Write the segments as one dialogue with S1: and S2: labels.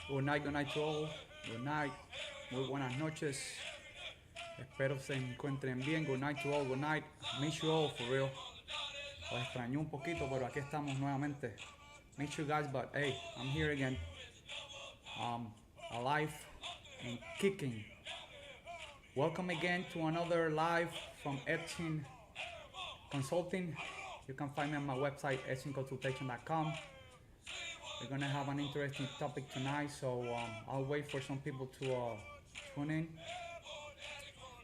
S1: Good night to all. Good night. Muy buenas noches. Espero se encuentren bien. Good night to all. Good night. Miss you all for real. Os extrañé un poquito, pero aquí estamos nuevamente. Miss you guys, but hey, I'm here again. Um, Alive and kicking. Welcome again to another live from Etching Consulting. You can find me on my website, etchingconsultation.com. We're gonna have an interesting topic tonight, so I'll wait for some people to tune in.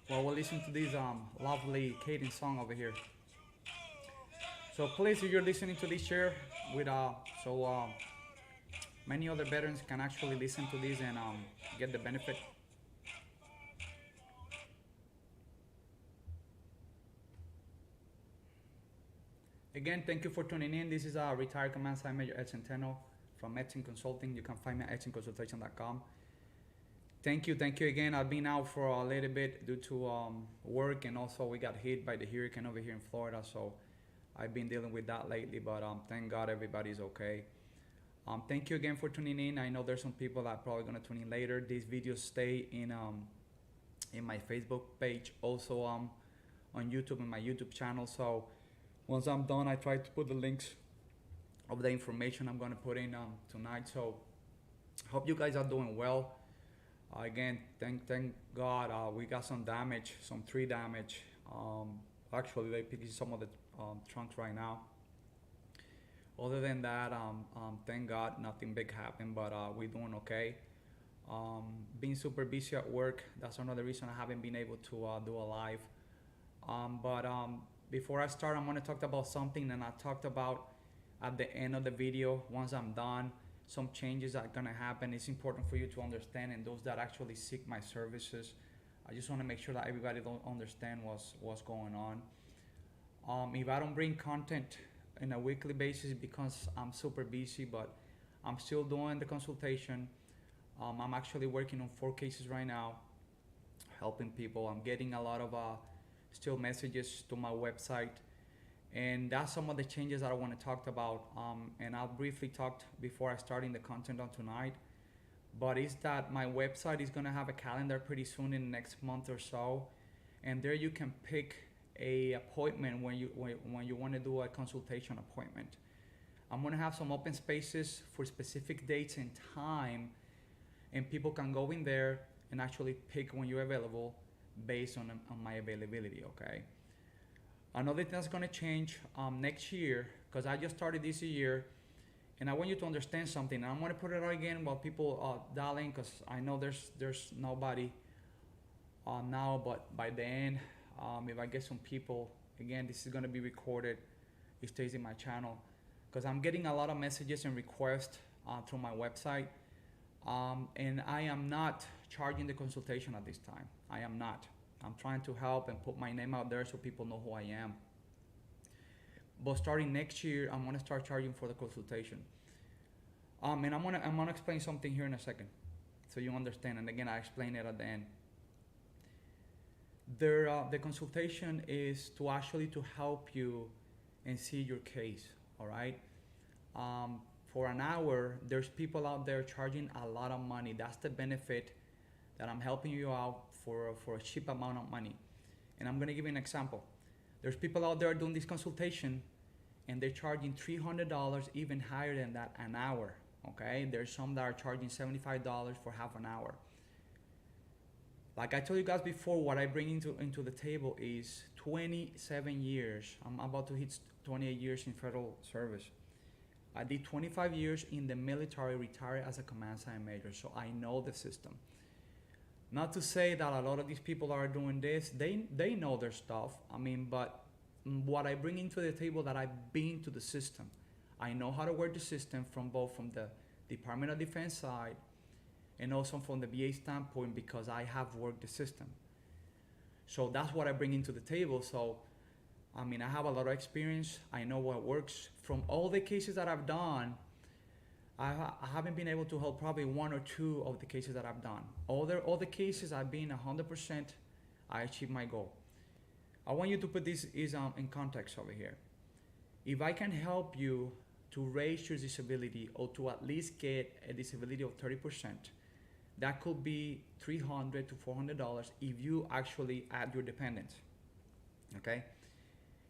S1: Well, we'll listen to this lovely cadence song over here. So please, if you're listening to this, share with so many other veterans can actually listen to this and get the benefit. Again, thank you for tuning in. This is a retired Command Sergeant Major Ed Centeno from Etching Consulting. You can find me at etchingconsultation.com. Thank you again. I've been out for a little bit due to work, and also we got hit by the hurricane over here in Florida, so I've been dealing with that lately, but thank God everybody's okay. Thank you again for tuning in. I know there's some people that are probably gonna tune in later. These videos stay in my Facebook page, also on YouTube, in my YouTube channel. So once I'm done, I try to put the links of the information I'm gonna put in tonight. So hope you guys are doing well. Again, thank God we got some damage, some tree damage. Actually, they picking some of the trunks right now. Other than that, thank God nothing big happened, but we're doing okay. Being super busy at work, that's another reason I haven't been able to do a live. But before I start, I'm gonna talk about something that I talked about at the end of the video. Once I'm done, some changes are gonna happen. It's important for you to understand, and those that actually seek my services, I just want to make sure that everybody don't understand what's going on. If I don't bring content on a weekly basis because I'm super busy, but I'm still doing the consultation. I'm actually working on 4 cases right now, helping people. I'm getting a lot of still messages to my website, and that's some of the changes that I want to talk about. And I'll briefly talk before I start in the content on tonight. But is that my website is gonna have a calendar pretty soon in the next month or so, and there you can pick a appointment when you want to do a consultation appointment. I'm gonna have some open spaces for specific dates and time, and people can go in there and actually pick when you're available based on my availability. Okay. Another thing that's gonna change next year, because I just started this year, and I want you to understand something. And I'm gonna put it out again while people dial in, because I know there's nobody now, but by the end, if I get some people, again, this is gonna be recorded. It stays in my channel, because I'm getting a lot of messages and requests through my website, and I am not charging the consultation at this time. I am not. I'm trying to help and put my name out there so people know who I am. But starting next year, I'm gonna start charging for the consultation. And I'm gonna explain something here in a second, so you understand. And again, I explain it at the end. The consultation is to actually to help you and see your case. All right. For an hour, there's people out there charging a lot of money. That's the benefit, that I'm helping you out for a cheap amount of money. And I'm gonna give you an example. There's people out there doing this consultation, and they're charging $300, even higher than that, an hour. Okay, there's some that are charging $75 for half an hour. Like I told you guys before, what I bring into the table is 27 years. I'm about to hit 28 years in federal service. I did 25 years in the military, retired as a command sergeant major, so I know the system. Not to say that a lot of these people are doing this, they know their stuff. I mean, but what I bring into the table, that I've been to the system. I know how to work the system from the Department of Defense side and also from the VA standpoint, because I have worked the system. So that's what I bring into the table. So, I mean, I have a lot of experience. I know what works. From all the cases that I've done, I haven't been able to help probably 1 or 2 of the cases that I've done. All the cases I've been 100%, I achieved my goal. I want you to put this in context over here. If I can help you to raise your disability or to at least get a disability of 30%, that could be $300 to $400 if you actually add your dependents. Okay?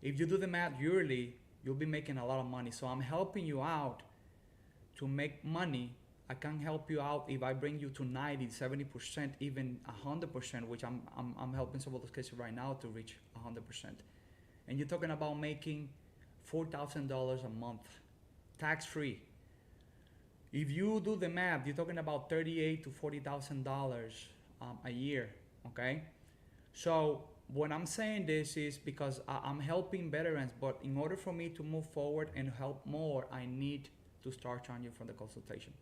S1: If you do the math yearly, you'll be making a lot of money. So I'm helping you out to make money. I can help you out if I bring you to 90, 70%, even 100%, which I'm helping some of those cases right now to reach 100%. And you're talking about making $4,000 a month, tax-free. If you do the math, you're talking about $38,000 to $40,000 a year, okay? So when I'm saying this is because I'm helping veterans, but in order for me to move forward and help more, I need to start charging for the consultation.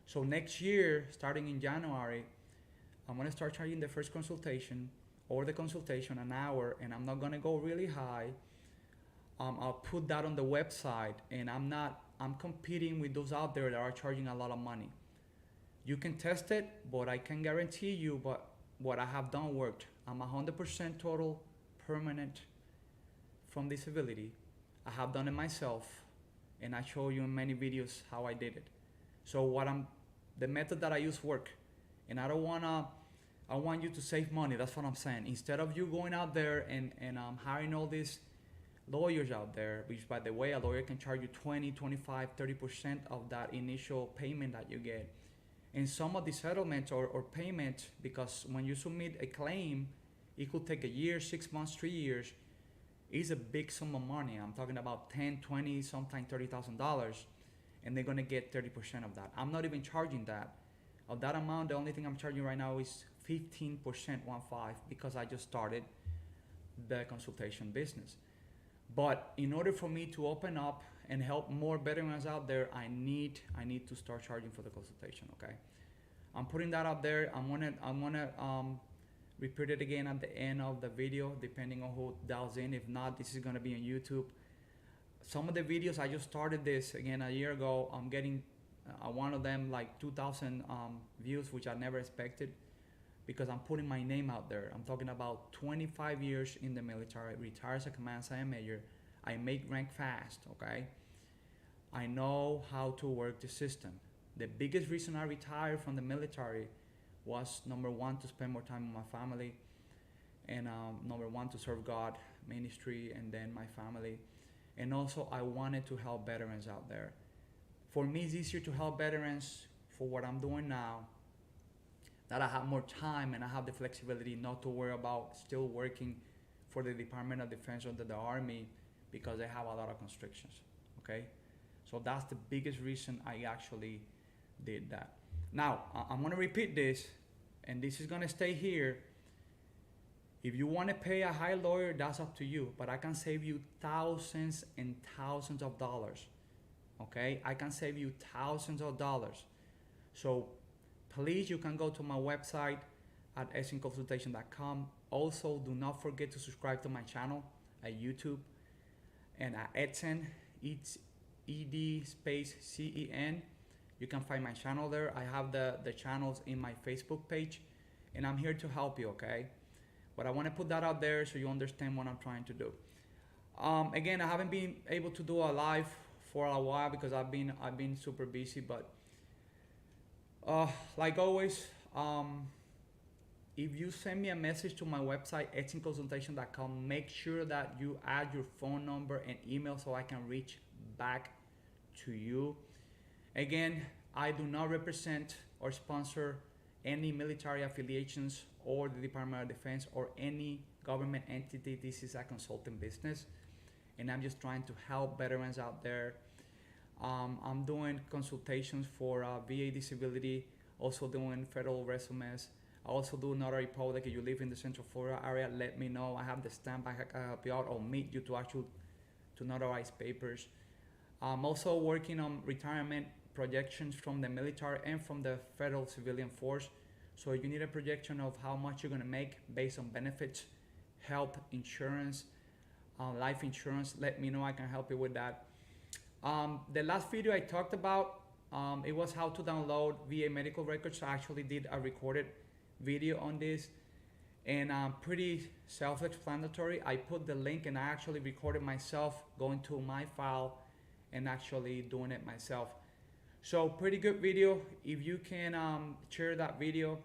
S1: So next year, starting in January, I'm gonna start charging the first consultation or the consultation an hour, and I'm not gonna go really high. I'll put that on the website, and I'm competing with those out there that are charging a lot of money. You can test it, but I can guarantee you, but what I have done worked. I'm 100% total permanent from disability. I have done it myself, and I show you in many videos how I did it. So the method that I use work, and I want you to save money. That's what I'm saying. Instead of you going out there and hiring all these lawyers out there, which by the way, a lawyer can charge you 20, 25, 30% of that initial payment that you get. And some of the settlements or payments, because when you submit a claim, it could take a year, 6 months, 3 years, is a big sum of money. I'm talking about 10, 20, sometimes $30,000, and they're gonna get 30% of that. I'm not even charging that. Of that amount, the only thing I'm charging right now is 15%, 1.5, because I just started the consultation business. But in order for me to open up and help more veterans out there, I need to start charging for the consultation. Okay, I'm putting that out there. I'm gonna repeat it again at the end of the video, depending on who dials in. If not, this is gonna be on YouTube. Some of the videos I just started this again a year ago. I'm getting one of them like 2,000 views, which I never expected, because I'm putting my name out there. I'm talking about 25 years in the military, retired as a command sergeant major. I make rank fast, okay? I know how to work the system. The biggest reason I retired from the military was number one, to spend more time with my family, and number one, to serve God, ministry, and then my family. And also I wanted to help veterans out there. For me, it's easier to help veterans for what I'm doing now, that I have more time and I have the flexibility not to worry about still working for the Department of Defense or the Army, because they have a lot of constrictions, okay? So that's the biggest reason I actually did that. Now, I'm gonna repeat this, and this is gonna stay here. If you wanna pay a high lawyer, that's up to you, but I can save you thousands and thousands of dollars, okay? I can save you thousands of dollars. So please, you can go to my website at edsenconsultation.com. Also, do not forget to subscribe to my channel at YouTube and at Edsen, it's ED space CEN. You can find my channel there. I have the channels in my Facebook page, and I'm here to help you, okay? But I want to put that out there so you understand what I'm trying to do. Again, I haven't been able to do a live for a while because I've been super busy, but like always, if you send me a message to my website, edsenconsultation.com, make sure that you add your phone number and email so I can reach back to you. Again, I do not represent or sponsor any military affiliations or the Department of Defense or any government entity. This is a consulting business, and I'm just trying to help veterans out there. I'm doing consultations for VA disability, also doing federal resumes. I also do notary public. If you live in the Central Florida area, let me know. I have the stamp. I can help you out or meet you to notarize papers. I'm also working on retirement projections from the military and from the federal civilian force. So you need a projection of how much you're gonna make based on benefits, health insurance, life insurance. Let me know. I can help you with that. The last video I talked about, it was how to download VA medical records. I actually did a recorded video on this, and pretty self-explanatory. I put the link, and I actually recorded myself going to my file and actually doing it myself. So pretty good video. If you can share that video,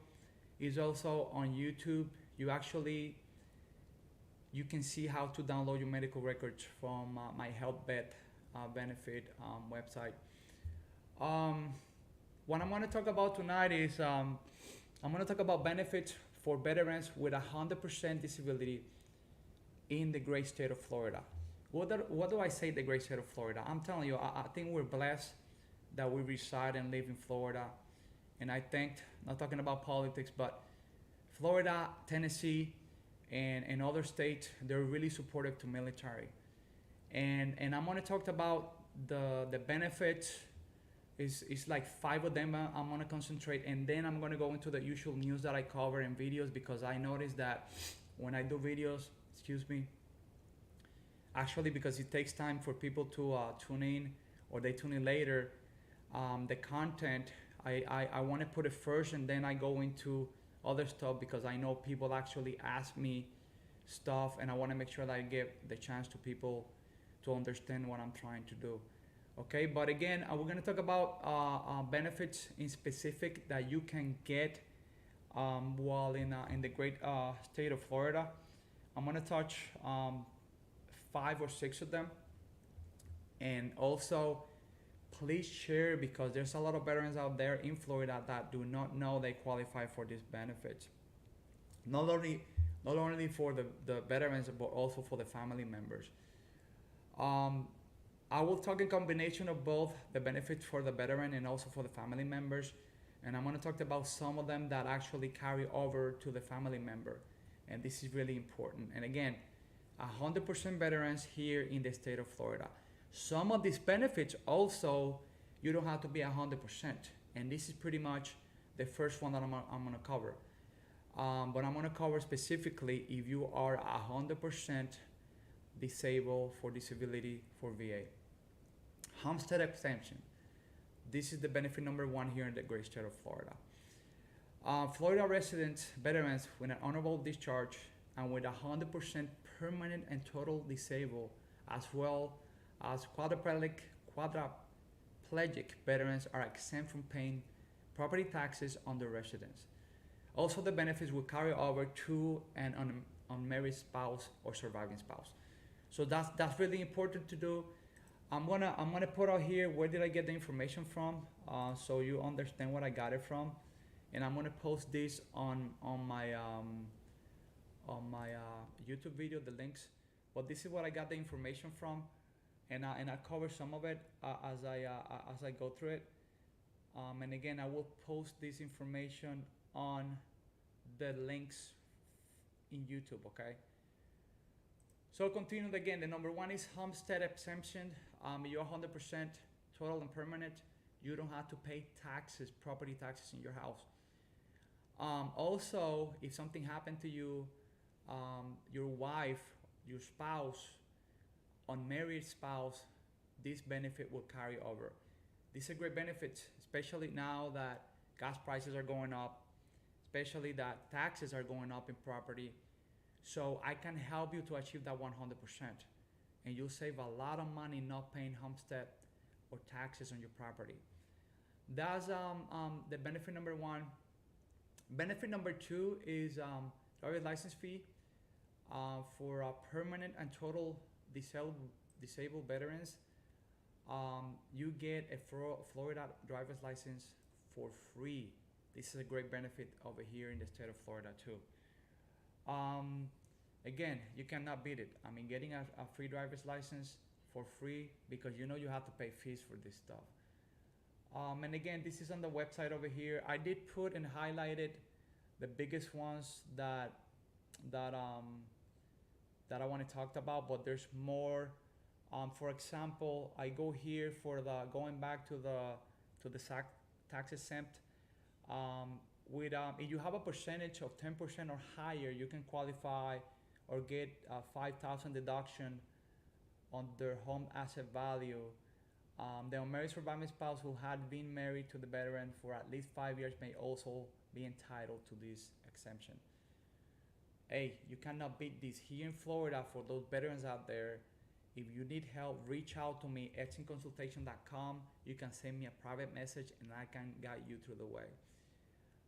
S1: is also on YouTube. You can see how to download your medical records from my health benefit website. Um, what I'm going to talk about tonight is I'm going to talk about benefits for veterans with 100% disability in the great state of Florida. What do I say, the great state of Florida? I'm telling you, I think we're blessed that we reside and live in Florida. And I think, not talking about politics, but Florida, Tennessee, and other states, they're really supportive to military. And I'm gonna talk about the benefits. It's like 5 of them I'm gonna concentrate, and then I'm gonna go into the usual news that I cover in videos, because I noticed that when I do videos, excuse me, actually because it takes time for people to tune in, or they tune in later, the content, I want to put it first, and then I go into other stuff, because I know people actually ask me stuff, and I want to make sure that I give the chance to people to understand what I'm trying to do. Okay, but again, we're going to talk about benefits in specific that you can get while in the great state of Florida. I'm going to touch 5 or 6 of them, and also please share, because there's a lot of veterans out there in Florida that do not know they qualify for these benefits. Not only for the veterans, but also for the family members. I will talk in combination of both the benefits for the veteran and also for the family members. And I'm going to talk about some of them that actually carry over to the family member. And this is really important. And again, 100% veterans here in the state of Florida. Some of these benefits also, you don't have to be 100%. And this is pretty much the first one that I'm going to cover. But I'm going to cover specifically if you are 100% disabled for disability for VA. Homestead Exemption. This is the benefit number 1 here in the great state of Florida. Florida residents, veterans with an honorable discharge and with 100% permanent and total disabled, as well as quadriplegic veterans, are exempt from paying property taxes on their residence. Also, the benefits will carry over to an unmarried spouse or surviving spouse. So that's really important to do. I'm gonna put out here where did I get the information from, so you understand where I got it from, and I'm gonna post this on my YouTube video, the links. But this is what I got the information from, and I cover some of it as I go through it. And again, I will post this information on the links in YouTube. Okay. So continuing again, the number 1 is Homestead Exemption. You're 100% total and permanent. You don't have to pay taxes, property taxes in your house. Also, if something happened to you, your wife, your spouse, unmarried spouse, this benefit will carry over. This is a great benefit, especially now that gas prices are going up, especially that taxes are going up in property. So I can help you to achieve that 100%. And you'll save a lot of money not paying homestead or taxes on your property. That's the benefit number 1. Benefit number 2 is driver's license fee for permanent and total disabled veterans. You get a Florida driver's license for free. This is a great benefit over here in the state of Florida too. Again, you cannot beat it. I mean, getting a free driver's license for free, because you know you have to pay fees for this stuff. And again, this is on the website over here. I did put and highlighted the biggest ones that I want to talk about, but there's more. For example, I go here for going back to the tax exempt. If you have a percentage of 10% or higher, you can qualify or get a $5,000 deduction on their home asset value. The unmarried surviving spouse who had been married to the veteran for at least 5 years may also be entitled to this exemption. Hey, you cannot beat this here in Florida. For those veterans out there, If you need help, reach out to me, etchingconsultation.com. You can send me a private message and I can guide you through the way.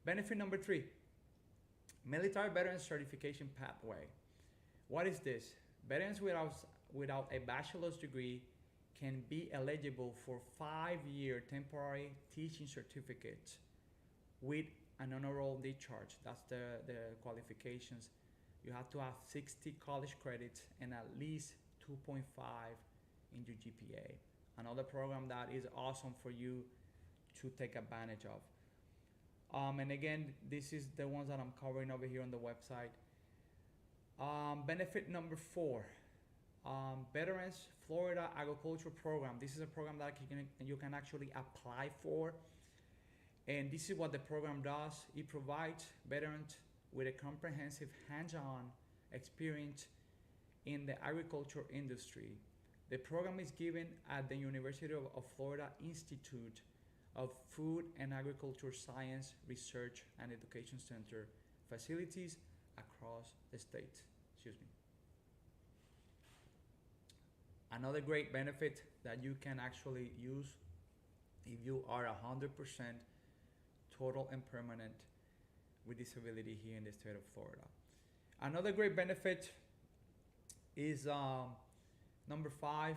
S1: Benefit number 3, military veteran certification pathway. What is this? Veterans without a bachelor's degree can be eligible for 5-year temporary teaching certificates with an honorable discharge. That's the qualifications. You have to have 60 college credits and at least 2.5 in your GPA. Another program that is awesome for you to take advantage of. And again, this is the ones that I'm covering over here on the website. Benefit number 4, Veterans Florida Agriculture Program. This is a program that you can actually apply for. And this is what the program does. It provides veterans with a comprehensive hands-on experience in the agriculture industry. The program is given at the University of Florida Institute of Food and Agriculture Science Research and Education Center facilities across the state. Excuse me. Another great benefit that you can actually use if you are 100% total and permanent with disability here in the state of Florida. Another great benefit is number 5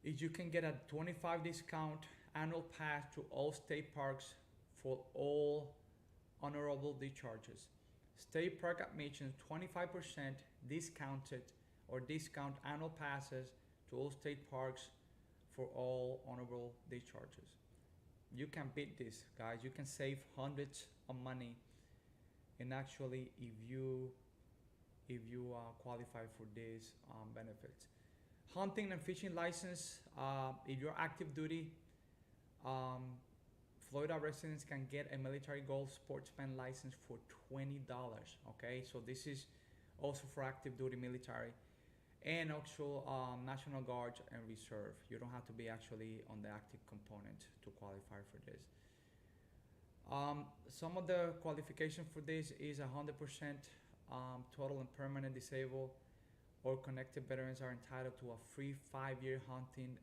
S1: is you can get a 25 discount annual pass to all state parks for all honorable discharges. State park admissions 25% discounted or discount annual passes to all state parks for all honorable discharges. You can beat this, guys. You can save hundreds of money, and actually, if you qualify for these benefits. Hunting and fishing license. If you're active duty, Florida residents can get a military gold sportsman license for $20. Okay, so this is also for active duty military, and also National Guard and Reserve. You don't have to be actually on the active component to qualify for this. Some of the qualification for this is 100% total and permanent disabled or connected veterans are entitled to a free 5-year hunting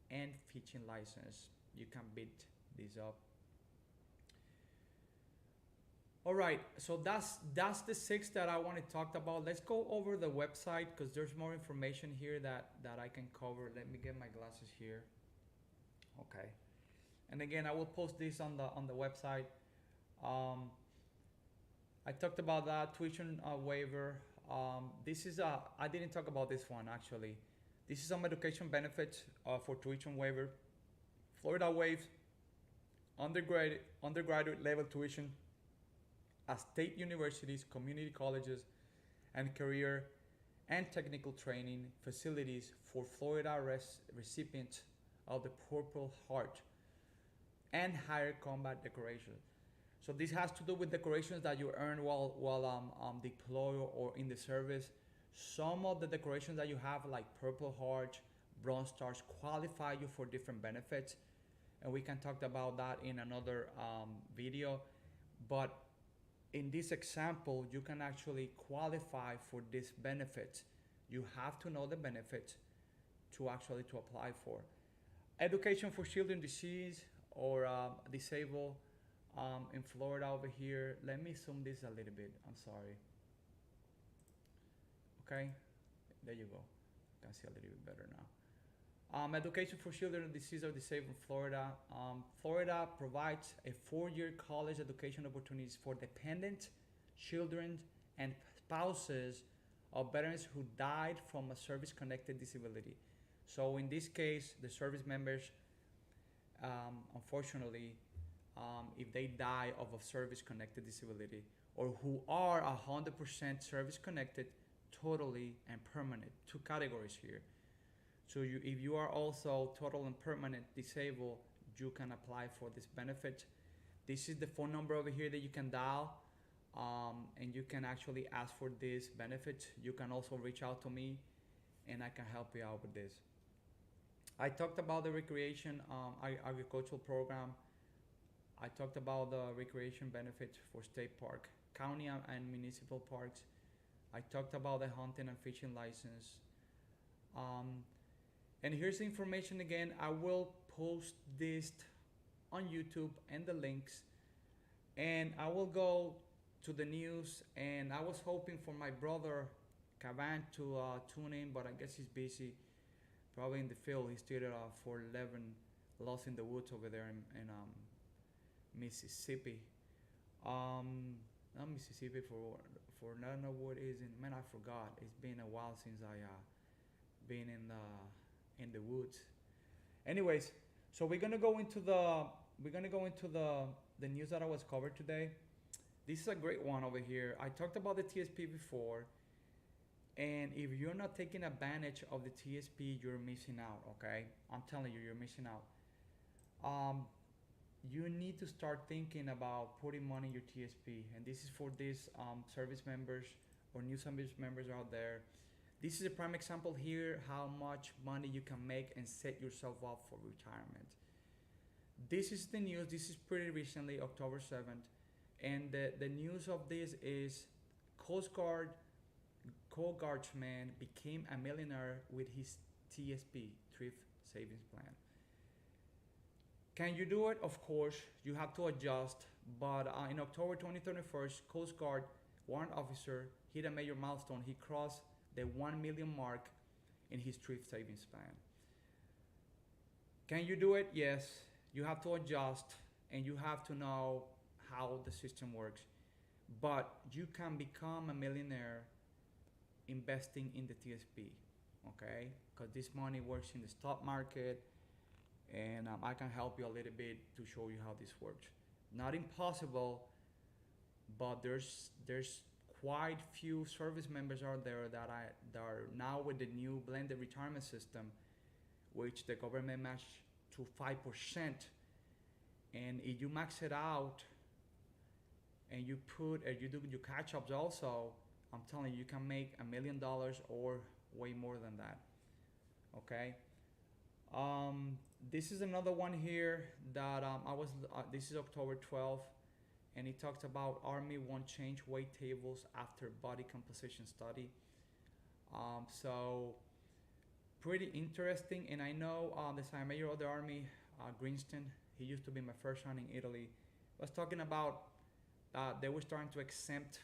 S1: and fishing license. You can beat these up. All right, so that's the 6 that I want to talk about. Let's go over the website because there's more information here that I can cover. Let me get my glasses here. Okay, and again, I will post this on the website. I talked about that tuition waiver. This is I didn't talk about this one actually. This is some education benefits for tuition waiver. Florida waives undergraduate level tuition at state universities, community colleges, and career and technical training facilities for Florida recipients of the Purple Heart and higher combat decoration. So this has to do with decorations that you earn while deployed or in the service. Some of the decorations that you have, like Purple Heart, Bronze Stars, qualify you for different benefits, and we can talk about that in another video. But in this example, you can actually qualify for this benefit. You have to know the benefit to apply for. Education for children diseased or disabled in Florida over here. Let me zoom this a little bit. I'm sorry. Okay, there you go. You can see a little bit better now. Education for children diseased or disabled in Florida. Florida provides a 4-year college education opportunities for dependent children and spouses of veterans who died from a service-connected disability. So in this case, the service members, unfortunately, if they die of a service-connected disability or who are 100% service-connected, totally and permanent, 2 categories here. So if you are also total and permanent disabled, you can apply for this benefit. This is the phone number over here that you can dial, and you can actually ask for this benefit. You can also reach out to me, and I can help you out with this. I talked about the recreation agricultural program. I talked about the recreation benefits for state park, county and municipal parks. I talked about the hunting and fishing license. Um, and here's the information again. I will post this on YouTube and the links, and I will go to the news. And I was hoping for my brother Cavan to tune in, but I guess he's busy, probably in the field. He's still 411, lost in the woods over there in Mississippi. Not Mississippi for not know what is in. Man, I forgot. It's been a while since I been in the woods. Anyways, so we're gonna go into the news that I was covered today. This is a great one over here. I talked about the TSP before, and if you're not taking advantage of the TSP, you're missing out. Okay, I'm telling you, you're missing out. Um, you need to start thinking about putting money in your TSP, and this is for these service members or new service members out there. This is a prime example here how much money you can make and set yourself up for retirement. This is the news. This is pretty recently, October 7th. And the news of this is Coast Guard Guardsman became a millionaire with his TSP, Thrift Savings Plan. Can you do it? Of course, you have to adjust. But in October 2021, Coast Guard warrant officer hit a major milestone. He crossed the 1 million mark in his thrift savings plan. Can you do it? Yes. You have to adjust and you have to know how the system works. But you can become a millionaire investing in the TSP, okay? Because this money works in the stock market, and I can help you a little bit to show you how this works. Not impossible, but there's quite few service members out there that are now with the new blended retirement system, which the government match to 5%. And if you max it out and you put you do your catch ups also, I'm telling you, you can make $1 million or way more than that. Okay. This is another one here that this is October 12th, and it talks about Army won't change weight tables after body composition study. So pretty interesting. And I know the Sergeant Major of the Army, Greenston, he used to be my first son in Italy, was talking about they were starting to exempt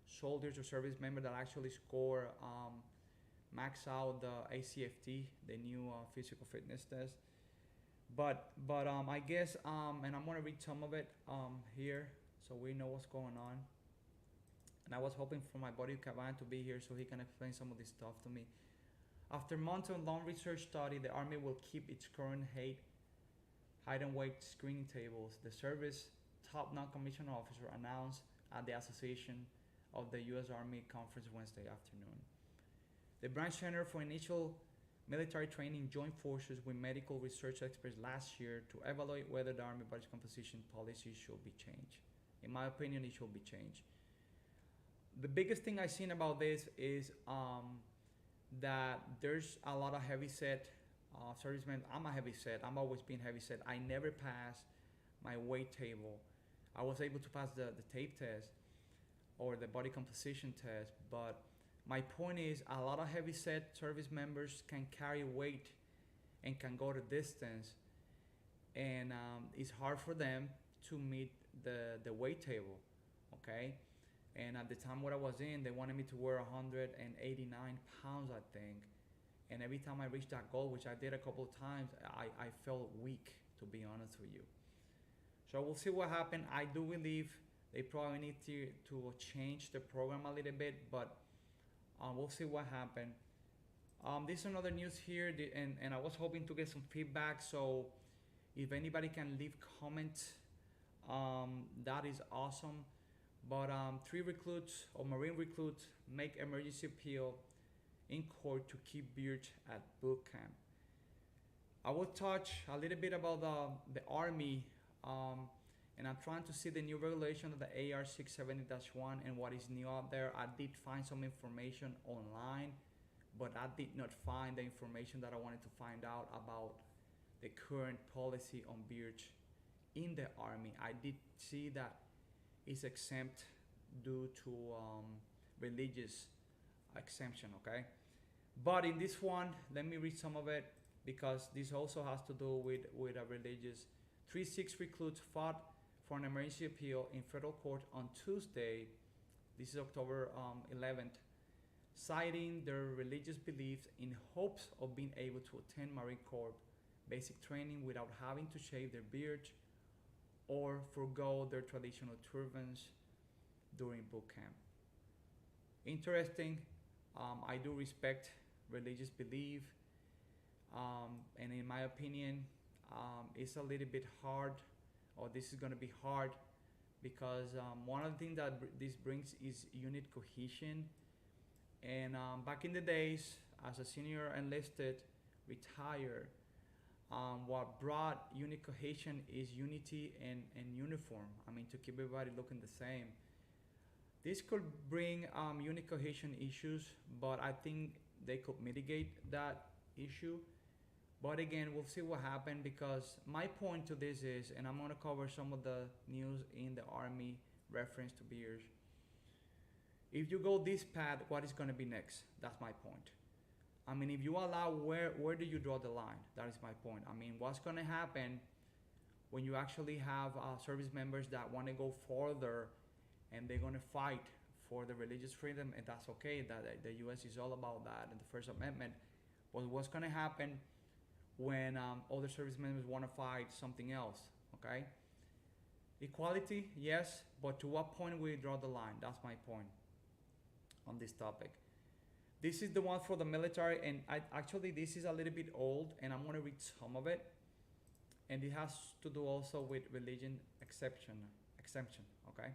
S1: soldiers or service members that actually score max out the ACFT, the new physical fitness test. But I guess and I'm gonna read some of it here so we know what's going on. And I was hoping for my buddy Cavan to be here so he can explain some of this stuff to me. After months of long research study, the Army will keep its current height and weight screening tables. The service top non-commissioned officer announced at the Association of the U.S. Army Conference Wednesday afternoon. The Branch Center for Initial Military Training joined forces with medical research experts last year to evaluate whether the Army body composition policy should be changed. In my opinion, it should be changed. The biggest thing I've seen about this is that there's a lot of heavy set servicemen. I'm a heavy set. I'm always been heavy set. I never passed my weight table. I was able to pass the tape test or the body composition test, but my point is a lot of heavy set service members can carry weight and can go the distance, and it's hard for them to meet the weight table, okay? And at the time what I was in, they wanted me to wear 189 pounds, I think. And every time I reached that goal, which I did a couple of times, I felt weak, to be honest with you. So we'll see what happens. I do believe they probably need to change the program a little bit, but we'll see what happens. This is another news here, and I was hoping to get some feedback. So if anybody can leave comments, that is awesome. But 3 recruits or Marine recruits make emergency appeal in court to keep Birch at boot camp. I will touch a little bit about the Army, and I'm trying to see the new regulation of the AR 670-1 and what is new out there. I did find some information online, but I did not find the information that I wanted to find out about the current policy on Birch in the Army. I did see that it's exempt due to religious exemption, okay? But in this one, let me read some of it because this also has to do with a religious. 3-6 recruits fought for an emergency appeal in federal court on Tuesday. This is October 11th, citing their religious beliefs in hopes of being able to attend Marine Corps basic training without having to shave their beards or forego their traditional turbans during boot camp. Interesting. I do respect religious belief, and in my opinion, it's a little bit hard, or this is going to be hard, because one of the things that this brings is unit cohesion. And back in the days, as a senior enlisted, retired, what brought unit cohesion is unity and uniform. I mean, to keep everybody looking the same. This could bring unit cohesion issues, but I think they could mitigate that issue. But again, we'll see what happens, because my point to this is, and I'm going to cover some of the news in the Army reference to beers. If you go this path, what is going to be next? That's my point. I mean, if you allow, where do you draw the line? That is my point. I mean, what's going to happen when you actually have service members that want to go further and they're going to fight for the religious freedom, and that's okay. That the U.S. is all about that and the First Amendment. But what's going to happen when other service members want to fight something else? Okay, equality, yes, but to what point we draw the line? That's my point on this topic. This is the one for the military, and actually this is a little bit old, and I'm going to read some of it, and it has to do also with religion exemption. Okay.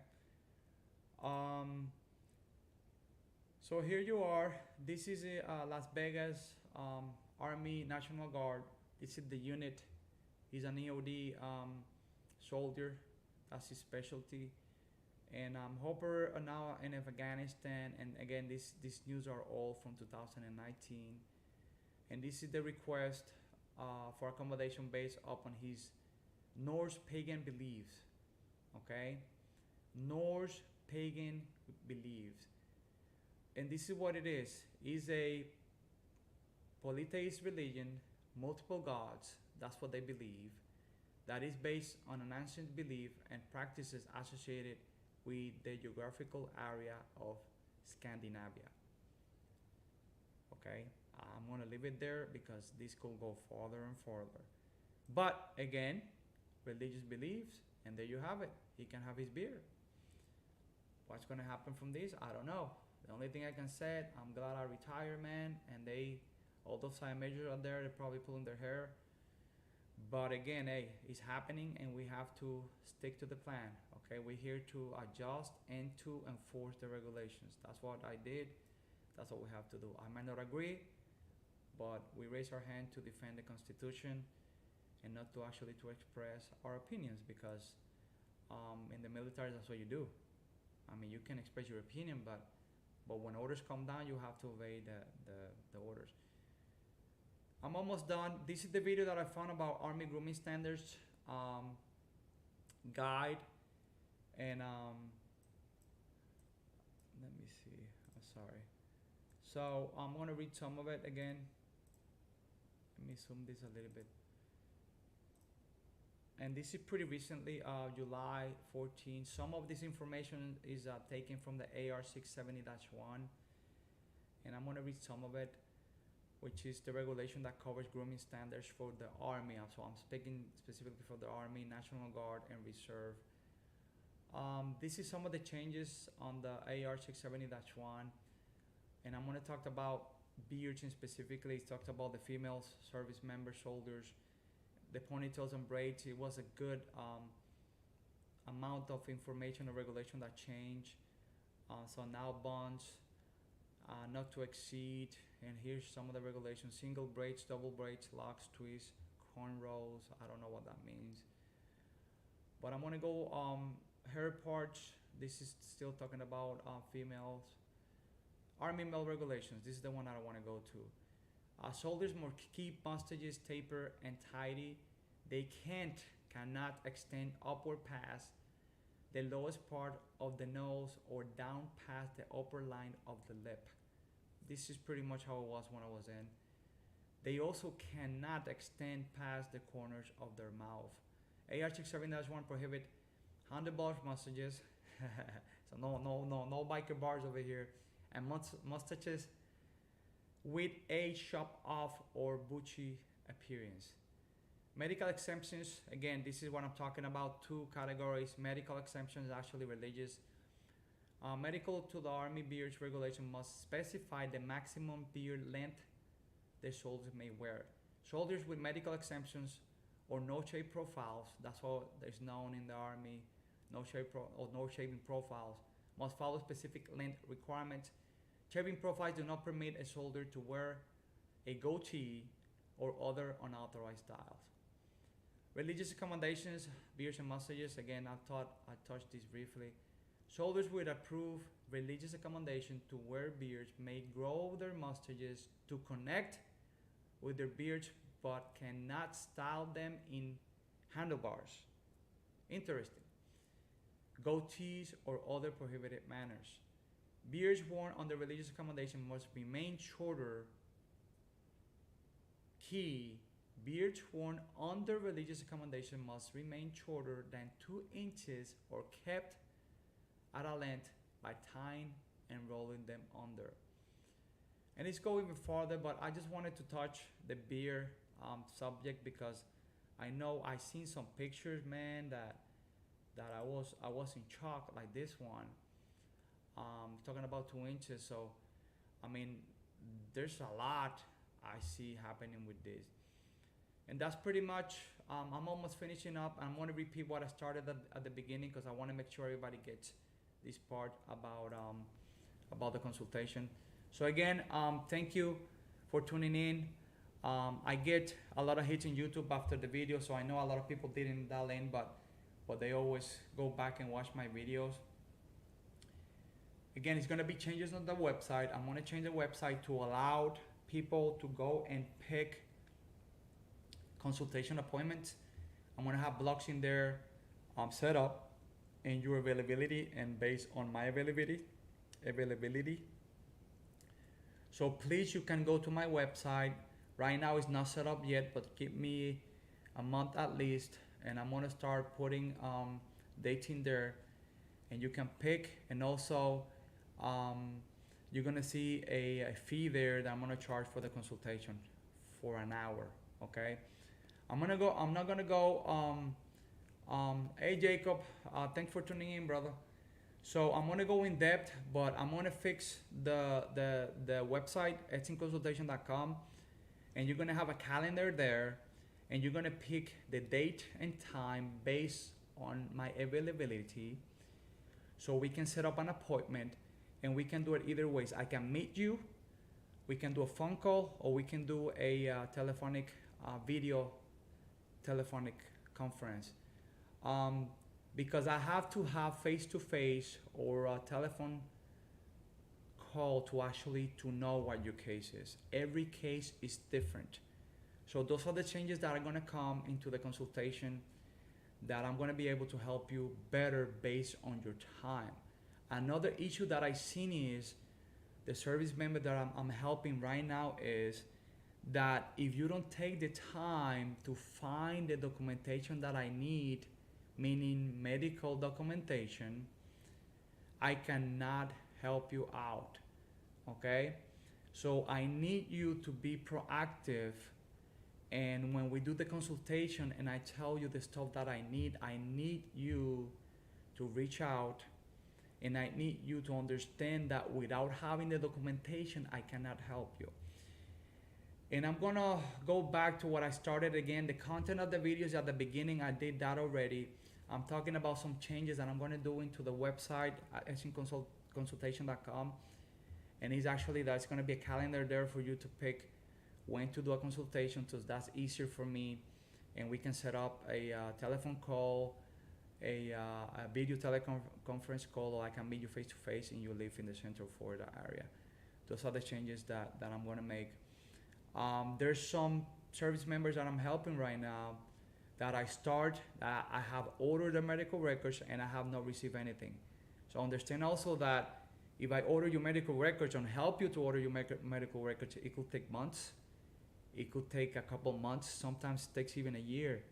S1: So here you are. This is Las Vegas Army National Guard. This is the unit. He's an EOD soldier. That's his specialty. And Hopper now in Afghanistan. And again, these news are all from 2019. And this is the request for accommodation based upon his Norse pagan beliefs. Okay, Norse pagan beliefs. And this is what it is. It's a polytheist religion, multiple gods. That's what they believe. That is based on an ancient belief and practices associated with the geographical area of Scandinavia. Okay, I'm going to leave it there because this could go further and further. But again, religious beliefs, and there you have it. He can have his beer. What's going to happen from this? I don't know. The only thing I can say, I'm glad I retired, man. And all those side majors out there, they're probably pulling their hair. But again, hey, it's happening, and we have to stick to the plan. Okay, we're here to adjust and to enforce the regulations. That's what I did. That's what we have to do. I might not agree, but we raise our hand to defend the Constitution and not to actually to express our opinions, because in the military, that's what you do. I mean, you can express your opinion, but when orders come down, you have to obey the orders. I'm almost done. This is the video that I found about Army grooming standards guide, and let me see. I'm sorry. So I'm gonna read some of it again. Let me zoom this a little bit. And this is pretty recently, July 14. Some of this information is taken from the AR 670-1. And I'm going to read some of it, which is the regulation that covers grooming standards for the Army. So I'm speaking specifically for the Army, National Guard, and Reserve. This is some of the changes on the AR 670-1. And I'm going to talk about beards, and specifically it talks about the female service member soldiers, the ponytails and braids. It was a good amount of information and regulation that changed. So now buns, not to exceed, and here's some of the regulations: single braids, double braids, locks, twists, cornrows. I don't know what that means, but I'm gonna go hair parts. This is still talking about females. Army male regulations. This is the one I don't want to go to. Soldiers must keep mustaches taper and tidy. They cannot extend upward past the lowest part of the nose or down past the upper line of the lip. this is pretty much how it was when I was in. They also cannot extend past the corners of their mouth. AR 67-1 prohibit handlebar mustaches, so no biker bars over here, and mustaches with a shop off or bushy appearance. Medical exemptions, again, this is what I'm talking about. Two categories. Medical exemptions, actually religious. Medical to the Army beards regulation must specify the maximum beard length the soldiers may wear. Soldiers with medical exemptions or no shave profiles, that's what is known in the Army, no shaving profiles, must follow specific length requirements. Shaving profiles do not permit a soldier to wear a goatee or other unauthorized styles. Religious accommodations, beards and mustaches. Again, I touched this briefly. Soldiers with approved religious accommodation to wear beards may grow their mustaches to connect with their beards, but cannot style them in handlebars. Interesting. Goatees or other prohibited manners. Beards worn under religious accommodation must remain shorter. Key. Beards worn under religious accommodation must remain shorter than 2 inches or kept at a length by tying and rolling them under. And it's going even farther, but I just wanted to touch the beard subject because I know I seen some pictures, man, that I was in shock, like this one. Talking about 2 inches, so I mean, there's a lot I see happening with this. And that's pretty much, I'm almost finishing up. I'm going to repeat what I started at the beginning because I want to make sure everybody gets this part about the consultation. So again, thank you for tuning in. I get a lot of hits on YouTube after the video, so I know a lot of people didn't dial in, but they always go back and watch my videos. Again, it's going to be changes on the website. I'm going to change the website to allow people to go and pick consultation appointments. I'm going to have blocks in there set up and your availability, and based on my availability. So please, you can go to my website. Right now it's not set up yet, but give me a month at least, and I'm going to start putting dates in there, and you can pick. And also you're going to see a fee there that I'm going to charge for the consultation for an hour. Okay, I'm not gonna go hey Jacob, thanks for tuning in, brother. So I'm gonna go in depth, but I'm gonna fix the website ethincconsultation.com, and you're gonna have a calendar there, and you're gonna pick the date and time based on my availability, so we can set up an appointment, and we can do it either ways. I can meet you, we can do a phone call, or we can do a telephonic telephonic conference, because I have to have face-to-face or a telephone call to actually to know what your case is. Every case is different. So those are the changes that are going to come into the consultation, that I'm going to be able to help you better based on your time. Another issue that I seen is the service member that I'm helping right now is that if you don't take the time to find the documentation that I need, meaning medical documentation, I cannot help you out. Okay? So I need you to be proactive, and when we do the consultation and I tell you the stuff that I need you to reach out, and I need you to understand that without having the documentation, I cannot help you. And I'm gonna go back to what I started again. The content of the videos at the beginning, I did that already. I'm talking about some changes that I'm gonna do into the website at ethincconsultation.com. And it's actually, that's gonna be a calendar there for you to pick when to do a consultation, so that's easier for me. And we can set up a telephone call, a video teleconference call, or I can meet you face to face and you live in the Central Florida area. Those are the changes that I'm gonna make. There's some service members that I'm helping right now that I have ordered the medical records and I have not received anything. So understand also that If I order your medical records and help you to order your medical records, it could take months. It could take a couple months. Sometimes it takes even a year.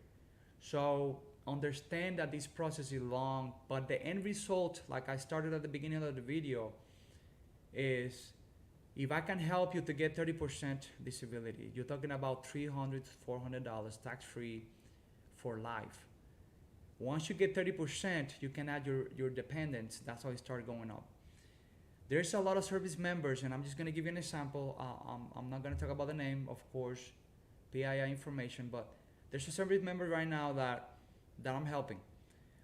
S1: So understand that this process is long, but the end result, like I started at the beginning of the video, is if I can help you to get 30% disability, you're talking about $300 to $400 tax-free for life. Once you get 30%, you can add your dependents. That's how it started going up. There's a lot of service members, and I'm just going to give you an example. I'm not going to talk about the name, of course, PII information, but there's a service member right now that I'm helping.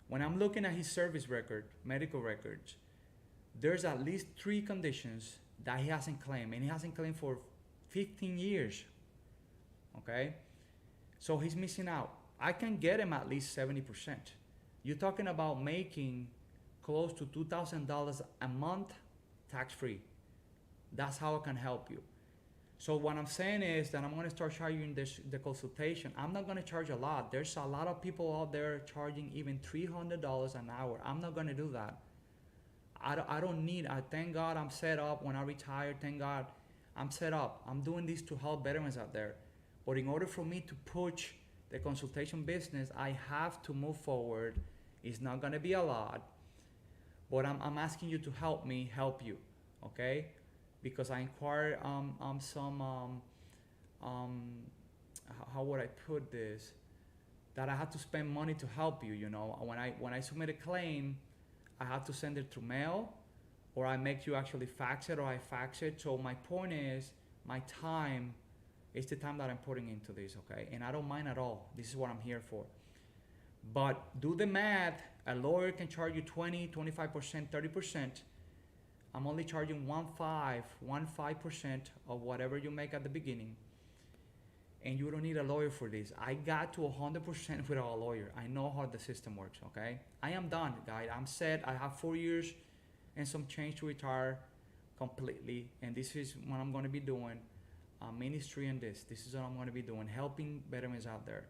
S1: When I'm looking at his service record, medical records, there's at least 3 conditions that he hasn't claimed, and he hasn't claimed for 15 years. Okay? So he's missing out. I can get him at least 70%. You're talking about making close to $2,000 a month tax-free. That's how I can help you. So what I'm saying is that I'm going to start charging the consultation. I'm not going to charge a lot. There's a lot of people out there charging even $300 an hour. I'm not going to do that. I don't need, thank God I'm set up. When I retire, thank God I'm set up. I'm doing this to help veterans out there. But in order for me to push the consultation business, I have to move forward. It's not going to be a lot, but I'm asking you to help me help you, okay? Because I inquired some, how would I put this? That I had to spend money to help you, you know. When I submit a claim, I have to send it through mail, or I make you actually fax it, or I fax it. So my point is, my time is the time that I'm putting into this, okay? And I don't mind at all. This is what I'm here for. But do the math. A lawyer can charge you 20, 25%, 30%. I'm only charging 15% of whatever you make at the beginning. And you don't need a lawyer for this. I got to 100% without a lawyer. I know how the system works, okay? I am done, guys. I'm set. I have 4 years and some change to retire completely. And this is what I'm going to be doing. Ministry and this is what I'm going to be doing, helping veterans out there.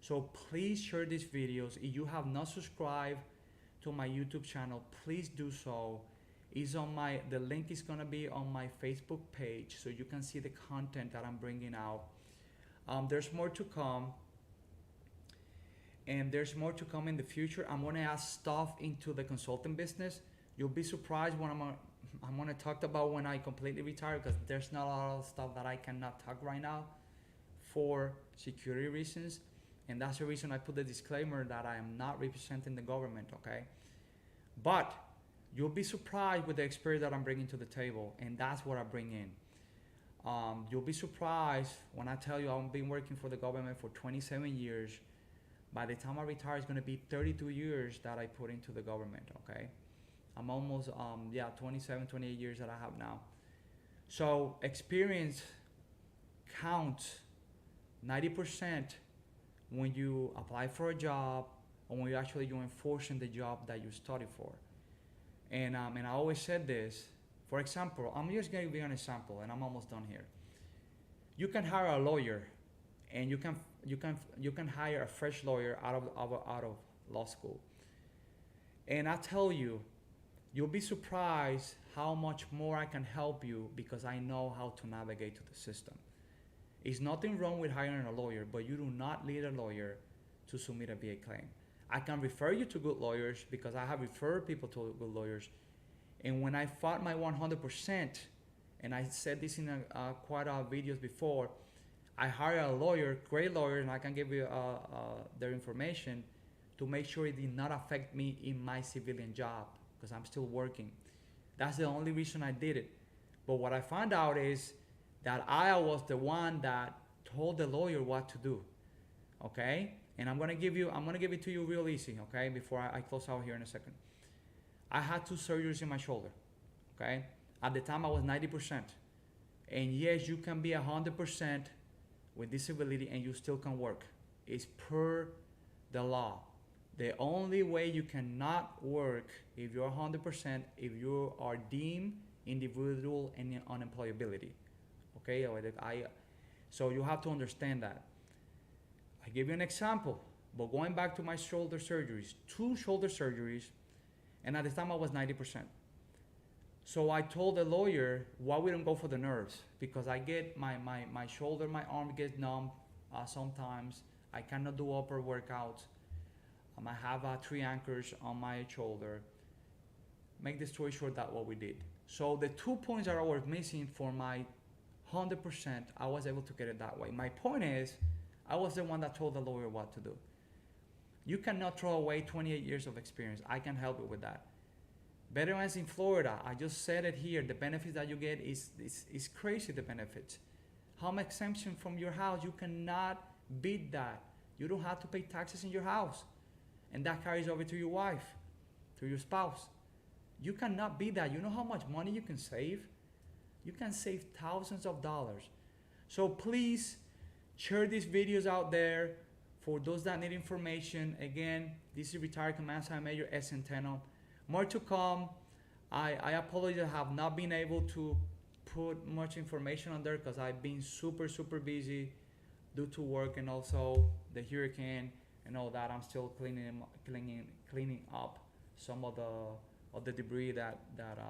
S1: So please share these videos. If you have not subscribed to my YouTube channel, please do so. It's on the link is going to be on my Facebook page, so you can see the content that I'm bringing out. There's more to come, and there's more to come in the future. I'm going to add stuff into the consulting business. You'll be surprised when I'm going to talk about when I completely retire, because there's not a lot of stuff that I cannot talk right now for security reasons. And that's the reason I put the disclaimer that I am not representing the government, okay? But you'll be surprised with the experience that I'm bringing to the table, and that's what I bring in. You'll be surprised when I tell you I've been working for the government for 27 years. By the time I retire, it's going to be 32 years that I put into the government, okay? I'm almost, 27, 28 years that I have now. So experience counts 90% when you apply for a job, or when you're enforcing the job that you studied for. And I always said this. For example, I'm just going to give you an example, and I'm almost done here. You can hire a lawyer, and you can hire a fresh lawyer out of law school. And I tell you, you'll be surprised how much more I can help you, because I know how to navigate to the system. It's nothing wrong with hiring a lawyer, but you do not need a lawyer to submit a VA claim. I can refer you to good lawyers, because I have referred people to good lawyers. And when I fought my 100%, and I said this in quite a videos before, I hired a lawyer, great lawyer, and I can give you their information to make sure it did not affect me in my civilian job, because I'm still working. That's the only reason I did it. But what I found out is that I was the one that told the lawyer what to do, okay? And I'm gonna give it to you real easy, okay? Before I close out here in a second. I had 2 surgeries in my shoulder, okay? At the time I was 90%. And yes, you can be 100% with disability and you still can work. It's per the law. The only way you cannot work if you're 100%, if you are deemed individual and unemployability, okay? So you have to understand that. I give you an example, but going back to my shoulder surgeries, 2 shoulder surgeries, and at the time I was 90%. So I told the lawyer, why we don't go for the nerves? Because I get my shoulder, my arm gets numb sometimes. I cannot do upper workouts. I have 3 anchors on my shoulder. Make the story short, that's what we did. So the 2 points that I was missing for my 100%, I was able to get it that way. My point is, I was the one that told the lawyer what to do. You cannot throw away 28 years of experience. I can help you with that. Veterans in Florida, I just said it here, the benefits that you get is crazy, the benefits. Home exemption from your house, you cannot beat that. You don't have to pay taxes in your house. And that carries over to your wife, to your spouse. You cannot beat that. You know how much money you can save? You can save thousands of dollars. So please share these videos out there for those that need information. Again, this is retired Command Sergeant Major Centeno. More to come. I apologize, I have not been able to put much information on there because I've been super busy due to work and also the hurricane and all that. I'm still cleaning up some of the debris that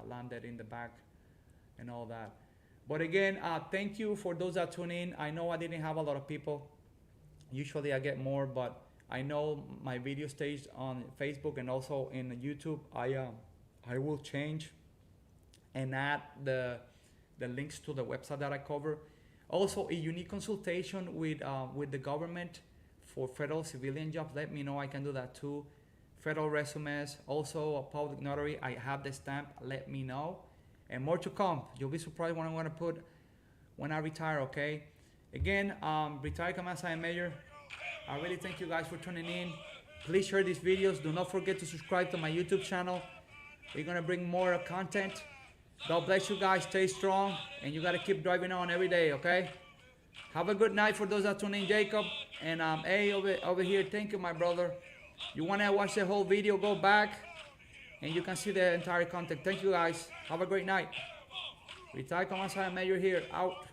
S1: landed in the back and all that. But again, thank you for those that tune in. I know I didn't have a lot of people. Usually I get more, but I know my video stays on Facebook and also in YouTube. I will change and add the links to the website that I cover. Also, if you need consultation with the government for federal civilian jobs, let me know. I can do that too. Federal resumes, also a public notary. I have the stamp. Let me know. And more to come. You'll be surprised what I'm going to put when I retire, okay? Again, retired Command Sergeant Major. I really thank you guys for tuning in. Please share these videos. Do not forget to subscribe to my YouTube channel. We're going to bring more content. God bless you guys. Stay strong. And you got to keep driving on every day, okay? Have a good night for those that tune in, Jacob. And hey, over here, thank you, my brother. You want to watch the whole video, go back. And you can see the entire content. Thank you, guys. Have a great night. Retired Command Sergeant Major here. Out.